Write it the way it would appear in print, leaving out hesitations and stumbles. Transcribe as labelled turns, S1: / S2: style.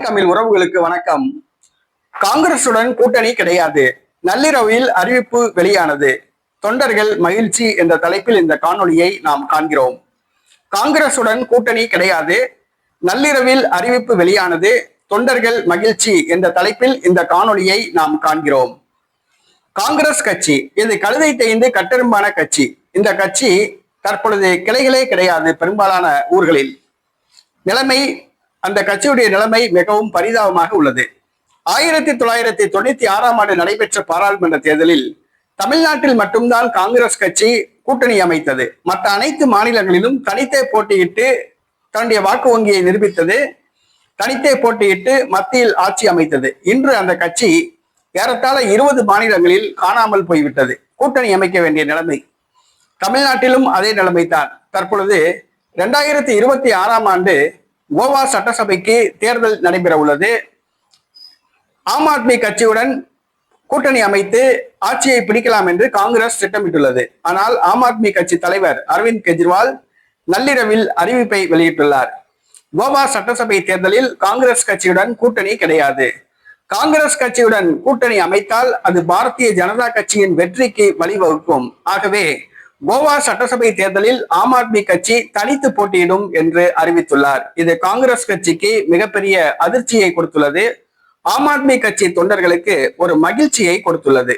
S1: தமிழ் உறவுகளுக்கு வணக்கம். காங்கிரசுடன் கூட்டணி கிடையாது, நள்ளிரவில் அறிவிப்பு வெளியானது. தொண்டர்கள் மகிழ்ச்சி என்ற தலைப்பில் இந்த காணொளியை நாம் காண்கிறோம். காங்கிரசுடன் கூட்டணி கிடையாது, நள்ளிரவில் அறிவிப்பு வெளியானது. தொண்டர்கள் மகிழ்ச்சி என்ற தலைப்பில் இந்த காணொளியை நாம் காண்கிறோம். காங்கிரஸ் கட்சி இது கழுதை தேய்ந்து கட்டெரும்பான கட்சி. இந்த கட்சி தற்பொழுது கிளைகளே கிடையாது. பெரும்பாலான ஊர்களில் நிலைமை, அந்த கட்சியுடைய நிலைமை மிகவும் பரிதாபமாக உள்ளது. 1996ஆம் ஆண்டு நடைபெற்ற பாராளுமன்ற தேர்தலில் தமிழ்நாட்டில் மட்டும்தான் காங்கிரஸ் கட்சி கூட்டணி அமைத்தது. மற்ற அனைத்து மாநிலங்களிலும் தனித்தே போட்டியிட்டு தன்னுடைய வாக்கு வங்கியை நிரூபித்தது. தனித்தே போட்டியிட்டு மத்தியில் ஆட்சி அமைத்தது. இன்று அந்த கட்சி ஏறத்தாழ 20 மாநிலங்களில் காணாமல் போய்விட்டது. கூட்டணி அமைக்க வேண்டிய நிலைமை. தமிழ்நாட்டிலும் அதே நிலைமைதான். தற்பொழுது 2026ஆம் ஆண்டு கோவா சட்டசபைக்கு தேர்தல் நடைபெற உள்ளது. ஆம் ஆத்மி கட்சியுடன் கூட்டணி அமைத்து ஆட்சியை பிடிக்கலாம் என்று காங்கிரஸ் திட்டமிட்டுள்ளது. ஆனால் ஆம் ஆத்மி கட்சி தலைவர் அரவிந்த் கெஜ்ரிவால் நள்ளிரவில் அறிவிப்பை வெளியிட்டுள்ளார். கோவா சட்டசபை தேர்தலில் காங்கிரஸ் கட்சியுடன் கூட்டணி கிடையாது. காங்கிரஸ் கட்சியுடன் கூட்டணி அமைத்தால் அது பாரதிய ஜனதா கட்சியின் வெற்றிக்கு வழிவகுக்கும். ஆகவே கோவா சட்டசபை தேர்தலில் ஆம் ஆத்மி கட்சி தனித்து போட்டியிடும் என்று அறிவித்துள்ளார். இது காங்கிரஸ் கட்சிக்கு மிகப்பெரிய அதிர்ச்சியை கொடுத்துள்ளது. ஆம் ஆத்மி கட்சி தொண்டர்களுக்கு ஒரு மகிழ்ச்சியை கொடுத்துள்ளது.